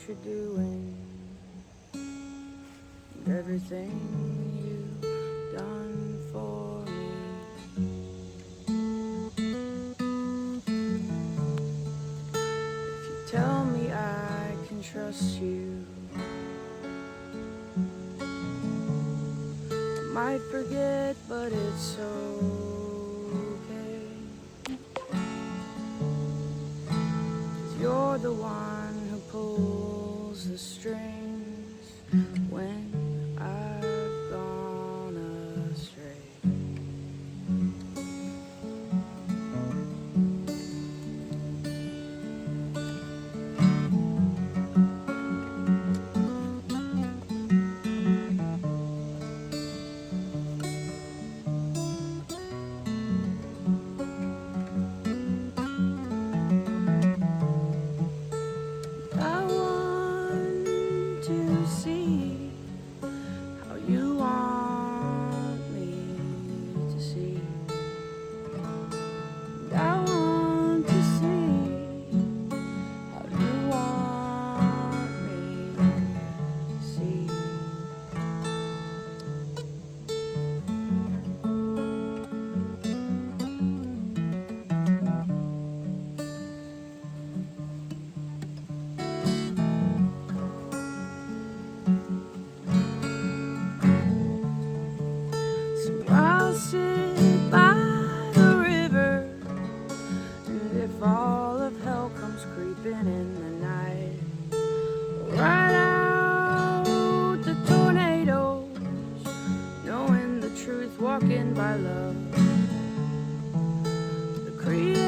you're doing and everything you've done for me. If you tell me I can trust you, I might forget, but it's okay. 'Cause you're the one who pulls the strings when I've gone astray. I want to see how you want me to see. And I want to see how you want me to see. So I'll sit by the river, and if all of hell comes creeping in the night, ride out the tornadoes, knowing the truth, walking by love. The creator